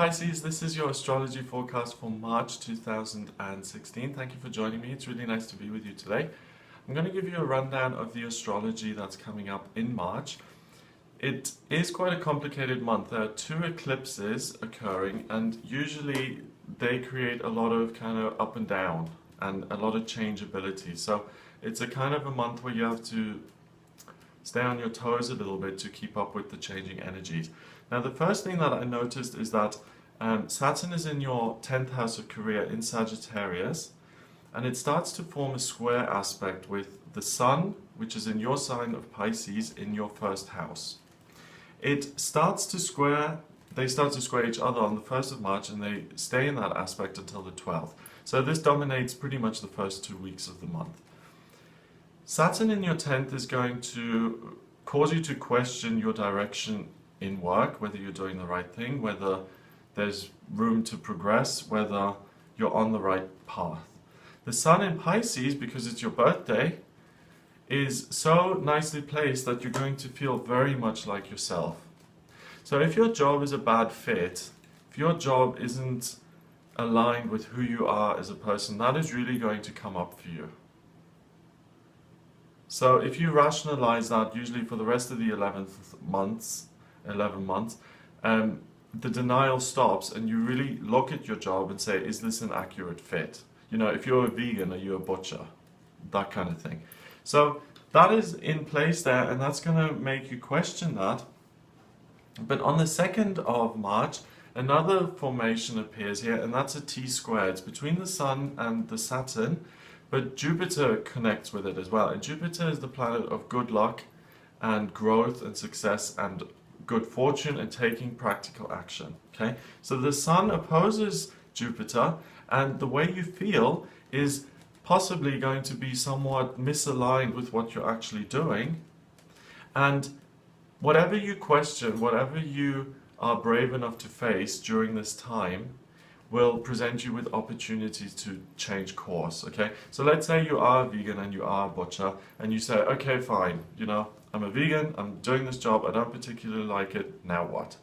Pisces, this is your astrology forecast for March 2016. Thank you for joining me. It's really nice to be with you today. I'm going to give you a rundown of the astrology that's coming up in March. It is quite a complicated month. There are two eclipses occurring, and usually they create a lot of kind of up and down and a lot of changeability. So it's a kind of a month where you have to stay on your toes a little bit to keep up with the changing energies. Now, the first thing that I noticed is that Saturn is in your 10th house of career in Sagittarius, and it starts to form a square aspect with the Sun, which is in your sign of Pisces, in your first house. They start to square each other on the 1st of March, and they stay in that aspect until the 12th. So this dominates pretty much the first 2 weeks of the month. Saturn in your 10th is going to cause you to question your direction in work, whether you're doing the right thing, whether there's room to progress, whether you're on the right path. The Sun in Pisces, because it's your birthday, is so nicely placed that you're going to feel very much like yourself. So if your job is a bad fit, if your job isn't aligned with who you are as a person, that is really going to come up for you. So if you rationalize that, usually for the rest of the 11 months, the denial stops, and you really look at your job and say, is this an accurate fit? You know, if you're a vegan, are you a butcher? That kind of thing. So that is in place there, and that's going to make you question that. But on the 2nd of March, another formation appears here, and that's a T-square. It's between the Sun and the Saturn, but Jupiter connects with it as well. And Jupiter is the planet of good luck and growth and success and good fortune and taking practical action. Okay, so the Sun opposes Jupiter, and the way you feel is possibly going to be somewhat misaligned with what you're actually doing. And whatever you question, whatever you are brave enough to face during this time, will present you with opportunities to change course. Okay, so let's say you are a vegan and you are a butcher, and you say, okay, fine, you know, I'm a vegan, I'm doing this job, I don't particularly like it, now what?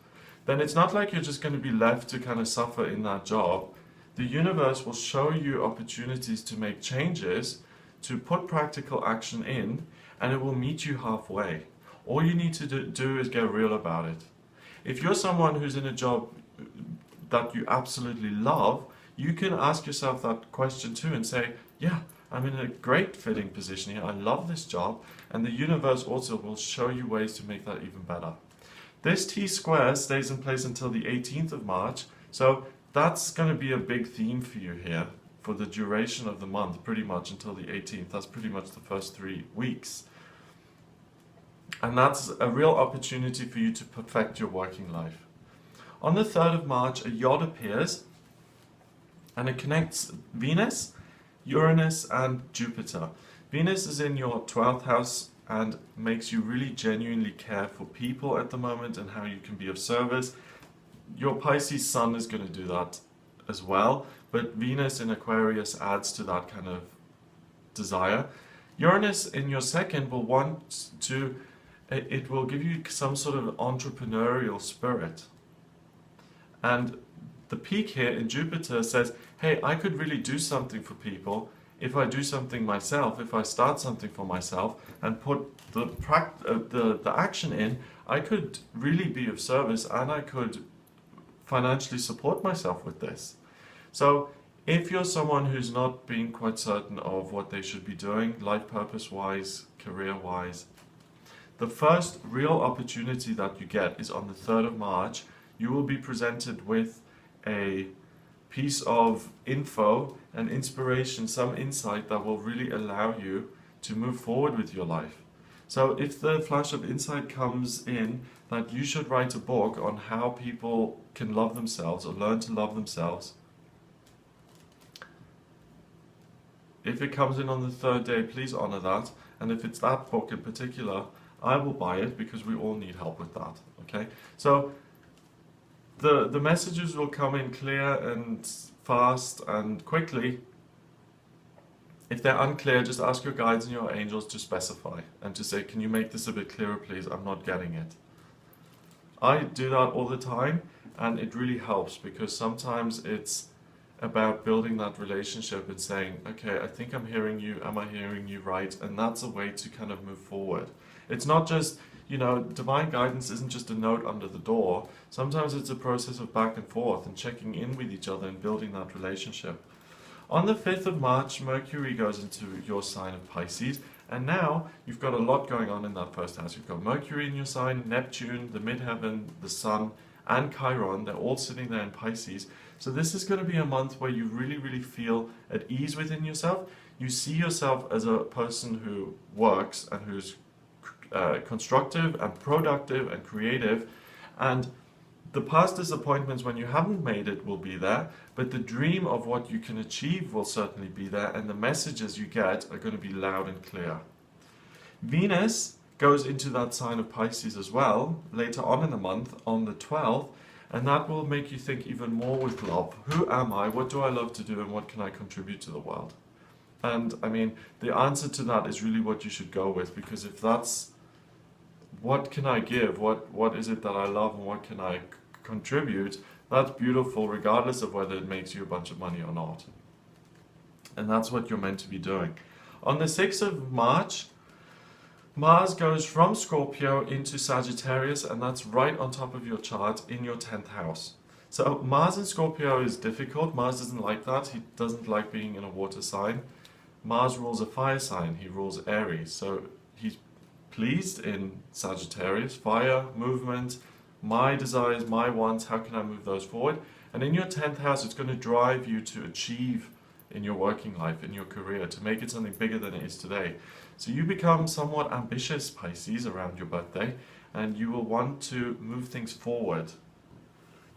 Then it's not like you're just going to be left to kind of suffer in that job. The universe will show you opportunities to make changes, to put practical action in, and it will meet you halfway. All you need to do is get real about it. If you're someone who's in a job that you absolutely love, you can ask yourself that question too and say, yeah, I'm in a great fitting position here, I love this job, and the universe also will show you ways to make that even better. This T-square stays in place until the 18th of March, so that's going to be a big theme for you here for the duration of the month, pretty much until the 18th. That's pretty much the first 3 weeks. And that's a real opportunity for you to perfect your working life. On the 3rd of March, a yacht appears, and it connects Venus, Uranus, and Jupiter. Venus is in your 12th house and makes you really genuinely care for people at the moment and how you can be of service. Your Pisces Sun is going to do that as well, but Venus in Aquarius adds to that kind of desire. Uranus in your 2nd will want to, it will give you some sort of entrepreneurial spirit. And the peak here in Jupiter says, hey, I could really do something for people if I do something myself, if I start something for myself and put the action in. I could really be of service, and I could financially support myself with this. So if you're someone who's not being quite certain of what they should be doing, life purpose-wise, career-wise, the first real opportunity that you get is on the 3rd of March. You will be presented with a piece of info and inspiration, some insight that will really allow you to move forward with your life. So if the flash of insight comes in that you should write a book on how people can love themselves or learn to love themselves, if it comes in on the 3rd day, please honor that. And if it's that book in particular, I will buy it, because we all need help with that. Okay, so the messages will come in clear and fast and quickly. If they're unclear, just ask your guides and your angels to specify and to say, can you make this a bit clearer, please? I'm not getting it. I do that all the time, and it really helps because sometimes it's about building that relationship and saying, okay, I think I'm hearing you, am I hearing you right? And that's a way to kind of move forward. It's not just, you know, divine guidance isn't just a note under the door. Sometimes it's a process of back and forth and checking in with each other and building that relationship. On the 5th of March, Mercury goes into your sign of Pisces, and now you've got a lot going on in that first house. You've got Mercury in your sign, Neptune, the midheaven, the Sun, and Chiron. They're all sitting there in Pisces. So this is going to be a month where you really, really feel at ease within yourself. You see yourself as a person who works and who's constructive and productive and creative, and the past disappointments when you haven't made it will be there, but the dream of what you can achieve will certainly be there, and the messages you get are going to be loud and clear. Venus goes into that sign of Pisces as well later on in the month on the 12th, and that will make you think even more with love. Who am I? What do I love to do? And what can I contribute to the world? And I mean, the answer to that is really what you should go with, because if that's what can I give, what is it that I love, and what can I contribute, that's beautiful regardless of whether it makes you a bunch of money or not. And that's what you're meant to be doing. On the 6th of March, Mars goes from Scorpio into Sagittarius, and that's right on top of your chart in your 10th house. So Mars in Scorpio is difficult. Mars doesn't like that. He doesn't like being in a water sign. Mars rules a fire sign. He rules Aries. So he's pleased in Sagittarius, fire, movement, my desires, my wants, how can I move those forward? And in your 10th house, it's going to drive you to achieve in your working life, in your career, to make it something bigger than it is today. So you become somewhat ambitious, Pisces, around your birthday, and you will want to move things forward.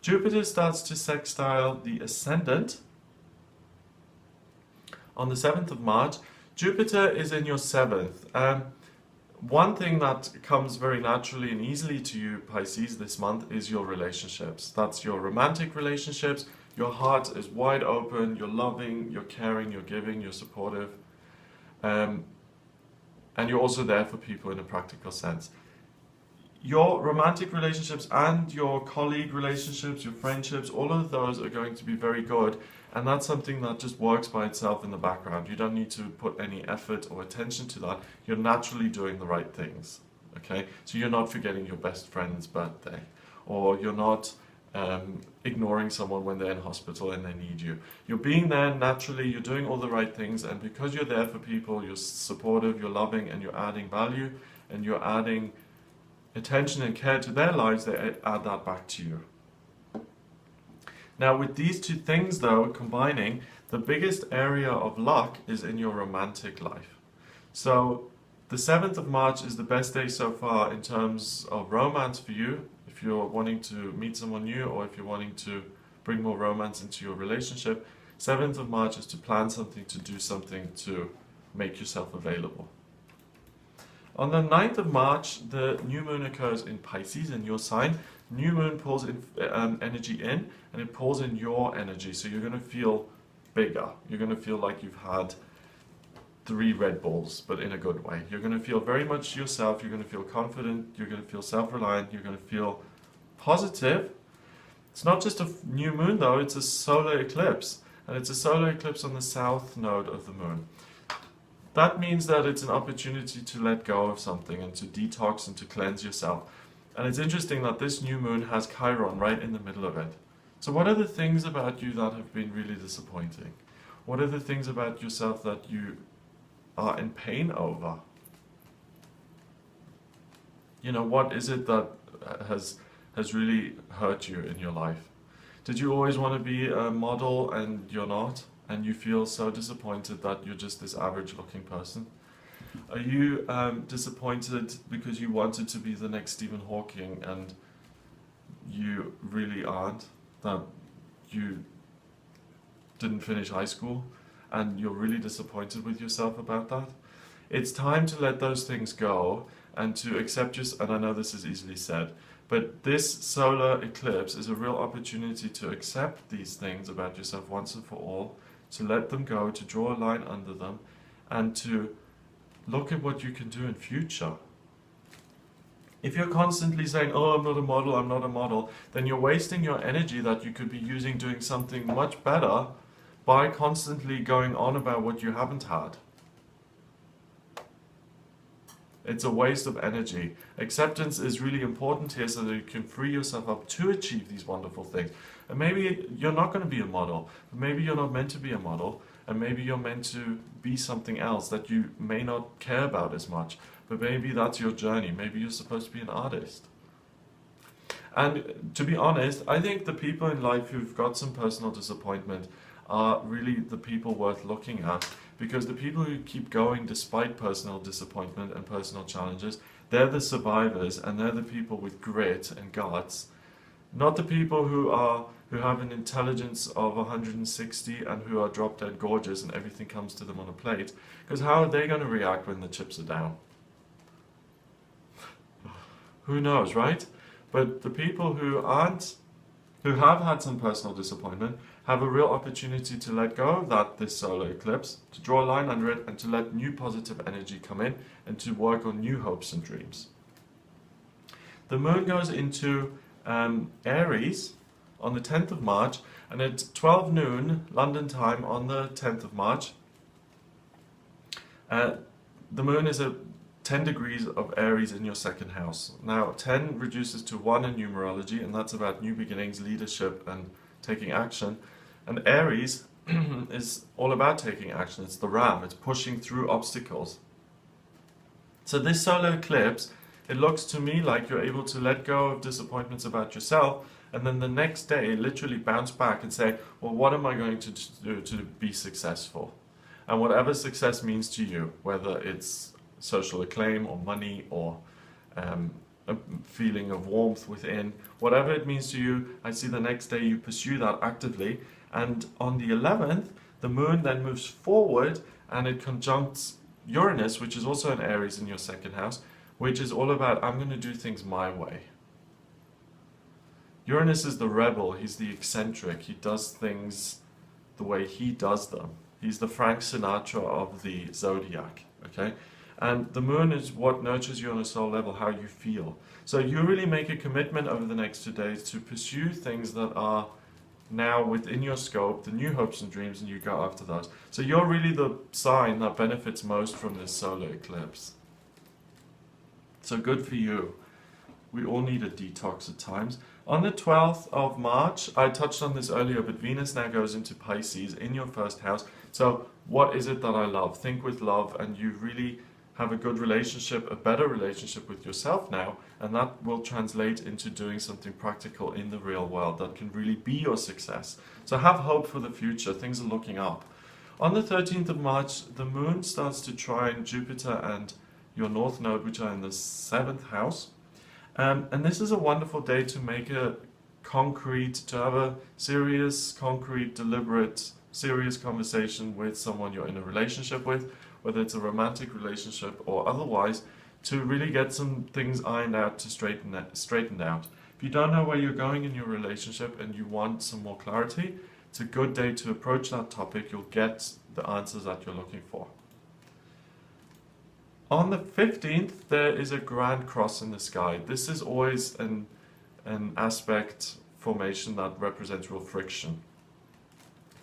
Jupiter starts to sextile the Ascendant on the 7th of March. Jupiter is in your 7th. One thing that comes very naturally and easily to you, Pisces, this month is your relationships. That's your romantic relationships. Your heart is wide open, you're loving, you're caring, you're giving, you're supportive. And you're also there for people in a practical sense. Your romantic relationships and your colleague relationships, your friendships, all of those are going to be very good. And that's something that just works by itself in the background. You don't need to put any effort or attention to that. You're naturally doing the right things. Okay? So you're not forgetting your best friend's birthday. Or you're not ignoring someone when they're in hospital and they need you. You're being there naturally, you're doing all the right things, and because you're there for people, you're supportive, you're loving, and you're adding value, and you're adding attention and care to their lives, they add that back to you. Now with these two things though, combining, the biggest area of luck is in your romantic life. So the 7th of March is the best day so far in terms of romance for you, if you're wanting to meet someone new or if you're wanting to bring more romance into your relationship. 7th of March is to plan something, to do something, to make yourself available. On the 9th of March, the new moon occurs in Pisces, in your sign. New moon pulls in, energy in, and it pulls in your energy. So you're going to feel bigger. You're going to feel like you've had 3 Red Bulls, but in a good way. You're going to feel very much yourself. You're going to feel confident. You're going to feel self-reliant. You're going to feel positive. It's not just a new moon, though. It's a solar eclipse. And it's a solar eclipse on the south node of the moon. That means that it's an opportunity to let go of something and to detox and to cleanse yourself. And it's interesting that this new moon has Chiron right in the middle of it. So what are the things about you that have been really disappointing? What are the things about yourself that you are in pain over? You know, what is it that has really hurt you in your life? Did you always want to be a model and you're not? And you feel so disappointed that you're just this average looking person? Are you disappointed because you wanted to be the next Stephen Hawking and you really aren't? That you didn't finish high school and you're really disappointed with yourself about that? It's time to let those things go and to accept yourself. And I know this is easily said, but this solar eclipse is a real opportunity to accept these things about yourself once and for all, to let them go, to draw a line under them, and to look at what you can do in future. If you're constantly saying, oh, I'm not a model, I'm not a model, then you're wasting your energy that you could be using doing something much better by constantly going on about what you haven't had. It's a waste of energy. Acceptance is really important here so that you can free yourself up to achieve these wonderful things. And maybe you're not going to be a model, maybe you're not meant to be a model, and maybe you're meant to be something else that you may not care about as much. But maybe that's your journey. Maybe you're supposed to be an artist. And to be honest, I think the people in life who've got some personal disappointment are really the people worth looking at, because the people who keep going despite personal disappointment and personal challenges, they're the survivors, and they're the people with grit and guts, not the people who have an intelligence of 160 and who are drop dead gorgeous and everything comes to them on a plate. Because how are they going to react when the chips are down? Who knows, right? But the people who have had some personal disappointment have a real opportunity to let go of this solar eclipse, to draw a line under it, and to let new positive energy come in and to work on new hopes and dreams. The moon goes into Aries on the 10th of March, and at 12 noon London time on the 10th of March, the moon is at 10 degrees of Aries in your second house. Now 10 reduces to 1 in numerology, and that's about new beginnings, leadership and taking action. And Aries is all about taking action. It's the ram, it's pushing through obstacles. So this solar eclipse, it looks to me like you're able to let go of disappointments about yourself, and then the next day literally bounce back and say, well, what am I going to do to be successful? And whatever success means to you, whether it's social acclaim or money or a feeling of warmth within, whatever it means to you, I see the next day you pursue that actively. And on the 11th, the moon then moves forward and it conjuncts Uranus, which is also in Aries in your second house, which is all about, I'm going to do things my way. Uranus is the rebel, he's the eccentric, he does things the way he does them. He's the Frank Sinatra of the Zodiac, okay? And the moon is what nurtures you on a soul level, how you feel. So you really make a commitment over the next 2 days to pursue things that are now within your scope, the new hopes and dreams, and you go after those. So you're really the sign that benefits most from this solar eclipse. So good for you. We all need a detox at times. On the 12th of March, I touched on this earlier, but Venus now goes into Pisces in your first house. So what is it that I love? Think with love, and you really have a good relationship, a better relationship with yourself now, and that will translate into doing something practical in the real world that can really be your success. So have hope for the future, things are looking up. On the 13th of March, the moon starts to trine Jupiter and your north node, which are in the 7th house. And this is a wonderful day to make a to have a serious, concrete, deliberate, serious conversation with someone you're in a relationship with, whether it's a romantic relationship or otherwise, to really get some things ironed out, to straightened out. If you don't know where you're going in your relationship and you want some more clarity, it's a good day to approach that topic. You'll get the answers that you're looking for. On the 15th, there is a grand cross in the sky. This is always an aspect formation that represents real friction.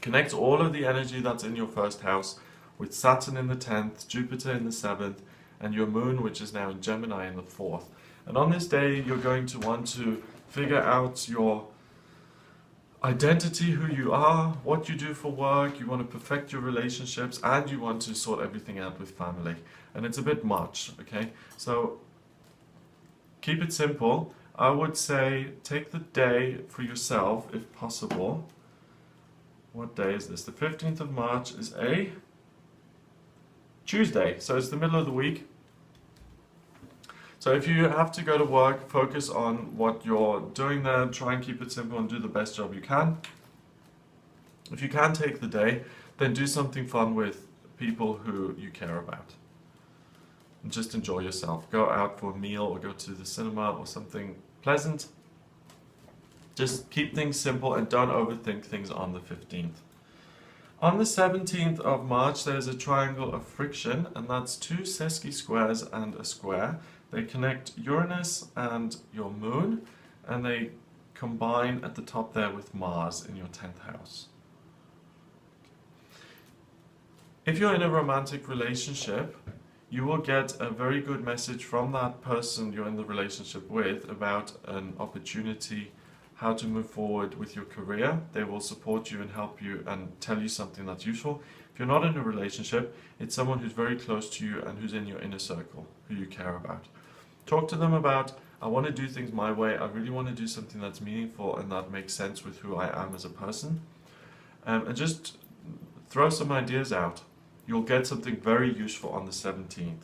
Connects all of the energy that's in your first house with Saturn in the 10th, Jupiter in the 7th, and your moon, which is now in Gemini, in the 4th. And on this day, you're going to want to figure out your identity, who you are, what you do for work, you want to perfect your relationships, and you want to sort everything out with family. And it's a bit much, okay? So keep it simple. I would say take the day for yourself, if possible. What day is this? The 15th of March is a Tuesday, so it's the middle of the week. So if you have to go to work, focus on what you're doing there, try and keep it simple and do the best job you can. If you can take the day, then do something fun with people who you care about. And just enjoy yourself. Go out for a meal or go to the cinema or something pleasant. Just keep things simple and don't overthink things on the 15th. On the 17th of March, there's a triangle of friction, and that's two sesqui squares and a square. They connect Uranus and your moon, and they combine at the top there with Mars in your 10th house. If you're in a romantic relationship, you will get a very good message from that person you're in the relationship with about an opportunity, how to move forward with your career. They will support you and help you and tell you something that's useful. If you're not in a relationship, it's someone who's very close to you and who's in your inner circle, who you care about. Talk to them about, I want to do things my way, I really want to do something that's meaningful and that makes sense with who I am as a person. And just throw some ideas out. You'll get something very useful on the 17th.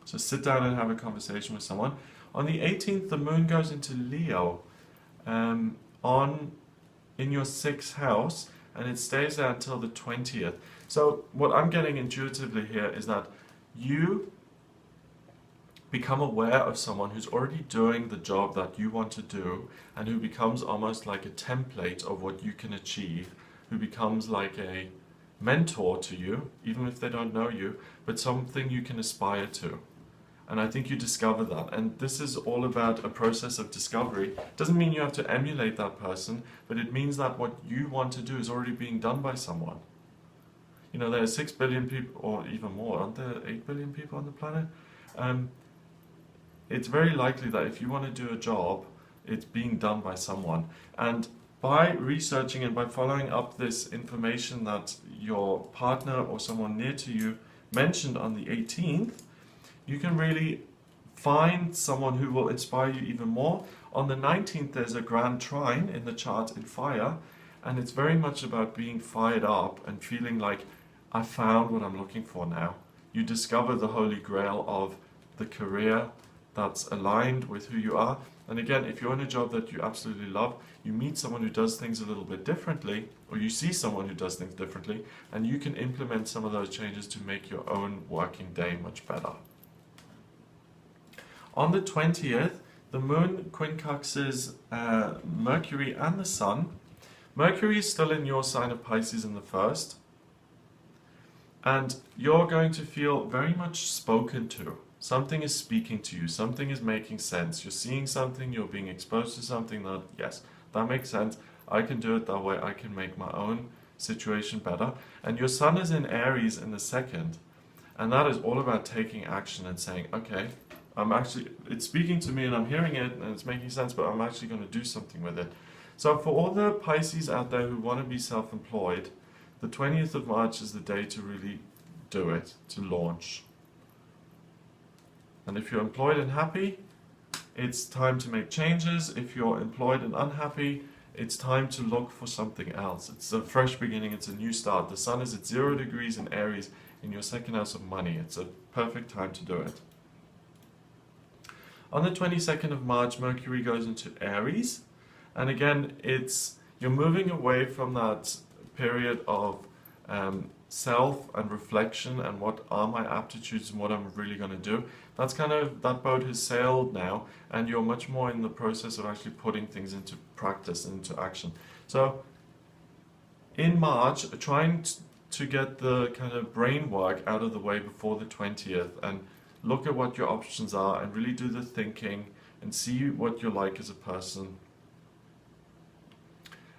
So sit down and have a conversation with someone. On the 18th, the moon goes into Leo in your 6th house, and it stays there until the 20th. So what I'm getting intuitively here is that you become aware of someone who's already doing the job that you want to do, and who becomes almost like a template of what you can achieve, who becomes like a mentor to you, even if they don't know you, but something you can aspire to. And I think you discover that. And this is all about a process of discovery. Doesn't mean you have to emulate that person, but it means that what you want to do is already being done by someone. You know, there are 6 billion people, or even more, aren't there 8 billion people on the planet? It's very likely that if you want to do a job, it's being done by someone. And by researching and by following up this information that your partner or someone near to you mentioned on the 18th, you can really find someone who will inspire you even more. On the 19th, there's a grand trine in the chart in fire, and it's very much about being fired up and feeling like, I found what I'm looking for now. You discover the holy grail of the career that's aligned with who you are. And again, if you're in a job that you absolutely love, you meet someone who does things a little bit differently, or you see someone who does things differently, and you can implement some of those changes to make your own working day much better. On the 20th, the moon quincunxes Mercury and the Sun. Mercury is still in your sign of Pisces in the 1st, and you're going to feel very much spoken to. Something is speaking to you, something is making sense. You're seeing something, you're being exposed to something that, yes, that makes sense. I can do it that way, I can make my own situation better. And your Sun is in Aries in the 2nd, and that is all about taking action and saying, okay, it's speaking to me and I'm hearing it and it's making sense, but I'm actually going to do something with it. So for all the Pisces out there who want to be self-employed, the 20th of March is the day to really do it, to launch. And if you're employed and happy, it's time to make changes. If you're employed and unhappy, it's time to look for something else. It's a fresh beginning, it's a new start. The Sun is at 0 degrees in Aries in your 2nd house of money. It's a perfect time to do it. On the 22nd of March, Mercury goes into Aries. And again, you're moving away from that period of self and reflection and what are my aptitudes and what I'm really going to do. That's kind of, that boat has sailed now, and you're much more in the process of actually putting things into practice and into action. So in March, trying to get the kind of brain work out of the way before the 20th and look at what your options are and really do the thinking and see what you're like as a person.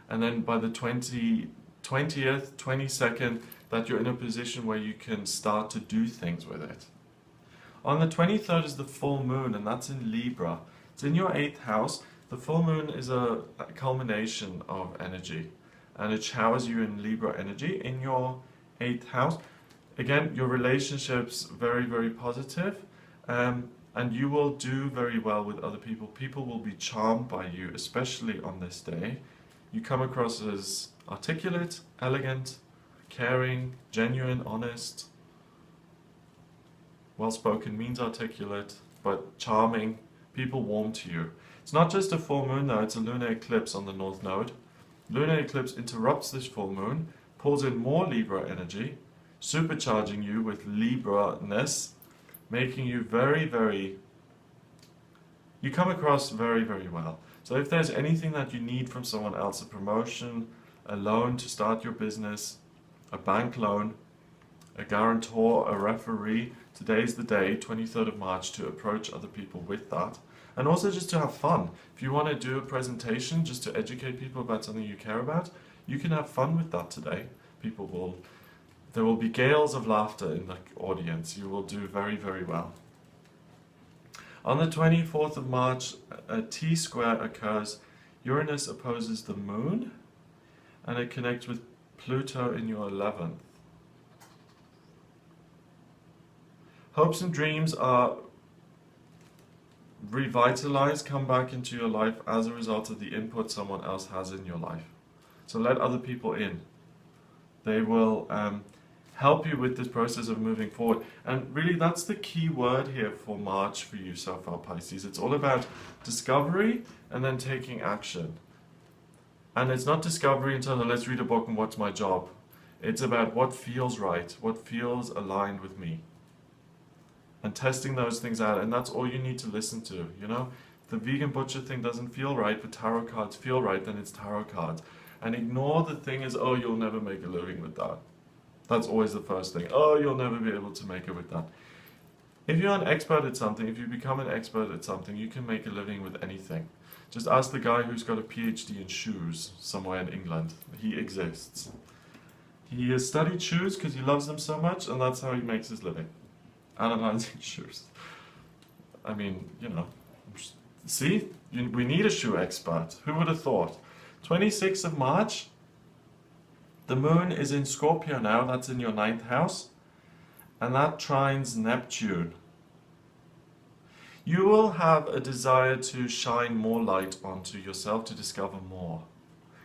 And then by the 20th, 22nd, that you're in a position where you can start to do things with it. On the 23rd is the full moon, and that's in Libra. It's in your 8th house. The full moon is a culmination of energy, and it showers you in Libra energy in your 8th house. Again, your relationships very, very positive, and you will do very well with other people. People will be charmed by you, especially on this day. You come across as articulate, elegant, caring, genuine, honest. Well-spoken means articulate, but charming. People warm to you. It's not just a full moon though, it's a lunar eclipse on the North Node. Lunar eclipse interrupts this full moon, pulls in more Libra energy, supercharging you with Libra-ness, making you very, very... You come across very, very well. So if there's anything that you need from someone else, a promotion, a loan to start your business, a bank loan, a guarantor, a referee. Today's the day, 23rd of March, to approach other people with that. And also just to have fun. If you want to do a presentation just to educate people about something you care about, you can have fun with that today. There will be gales of laughter in the audience. You will do very, very well. On the 24th of March, a T-square occurs. Uranus opposes the Moon, and it connects with Pluto in your 11th. Hopes and dreams are revitalized, come back into your life as a result of the input someone else has in your life. So let other people in. They will help you with this process of moving forward. And really that's the key word here for March for you so far, Pisces. It's all about discovery and then taking action. And it's not discovery in terms of let's read a book and what's my job. It's about what feels right, what feels aligned with me. And testing those things out, and that's all you need to listen to, you know? If the vegan butcher thing doesn't feel right, but tarot cards feel right, then it's tarot cards. And ignore the thing is, oh, you'll never make a living with that. That's always the first thing. Oh, you'll never be able to make it with that. If you're an expert at something, if you become an expert at something, you can make a living with anything. Just ask the guy who's got a PhD in shoes somewhere in England. He exists. He has studied shoes because he loves them so much, and that's how he makes his living. Analyzing shoes. I mean, you know, see, we need a shoe expert. Who would have thought? 26th of March, the moon is in Scorpio now, that's in your 9th house, and that trines Neptune. You will have a desire to shine more light onto yourself, to discover more.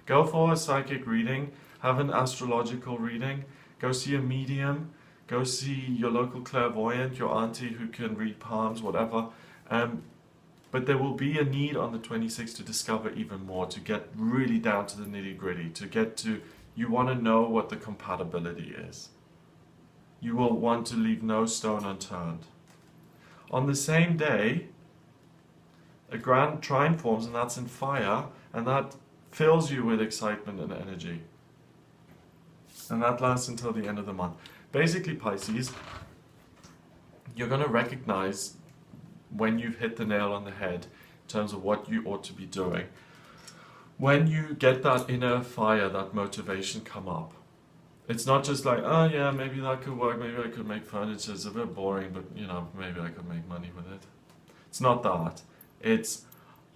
Go for a psychic reading, have an astrological reading, go see a medium, go see your local clairvoyant, your auntie who can read palms, whatever. But there will be a need on the 26th to discover even more, to get really down to the nitty-gritty, to get to, you want to know what the compatibility is. You will want to leave no stone unturned. On the same day, a grand trine forms, and that's in fire, and that fills you with excitement and energy. And that lasts until the end of the month. Basically, Pisces, you're going to recognize when you've hit the nail on the head in terms of what you ought to be doing. When you get that inner fire, that motivation come up. It's not just like, oh yeah, maybe that could work, maybe I could make furniture, it's a bit boring, but you know, maybe I could make money with it. It's not that. It's,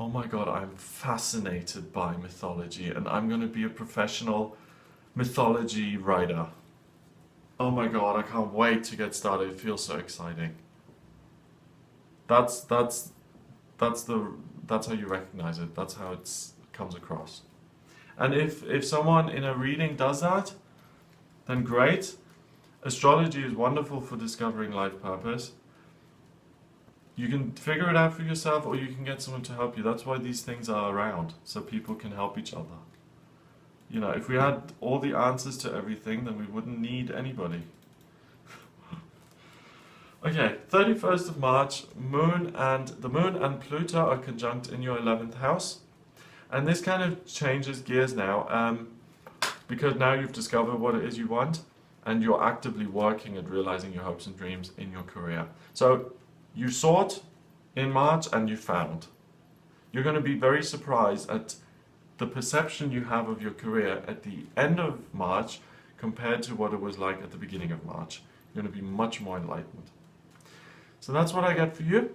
oh my God, I'm fascinated by mythology and I'm going to be a professional mythology writer. Oh my God, I can't wait to get started. It feels so exciting. That's how you recognize it. That's how it comes across. And if someone in a reading does that, then great. Astrology is wonderful for discovering life purpose. You can figure it out for yourself, or you can get someone to help you. That's why these things are around, so people can help each other. You know, if we had all the answers to everything, then we wouldn't need anybody. Okay, 31st of March, the Moon and Pluto are conjunct in your 11th house. And this kind of changes gears now, because now you've discovered what it is you want, and you're actively working at realizing your hopes and dreams in your career. So you sought in March and you found. You're going to be very surprised at the perception you have of your career at the end of March compared to what it was like at the beginning of March. You're going to be much more enlightened. So that's what I got for you.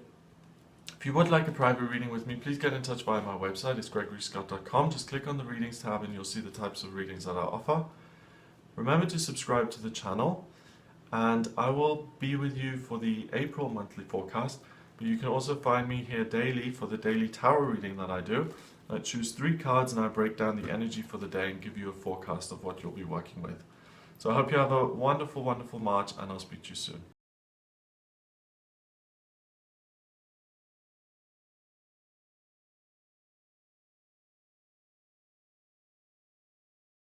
If you would like a private reading with me, please get in touch via my website. It's gregoryscott.com. Just click on the readings tab and you'll see the types of readings that I offer. Remember to subscribe to the channel, and I will be with you for the April monthly forecast. But you can also find me here daily for the daily tarot reading that I do. I choose 3 cards and I break down the energy for the day and give you a forecast of what you'll be working with. So I hope you have a wonderful, wonderful March, and I'll speak to you soon.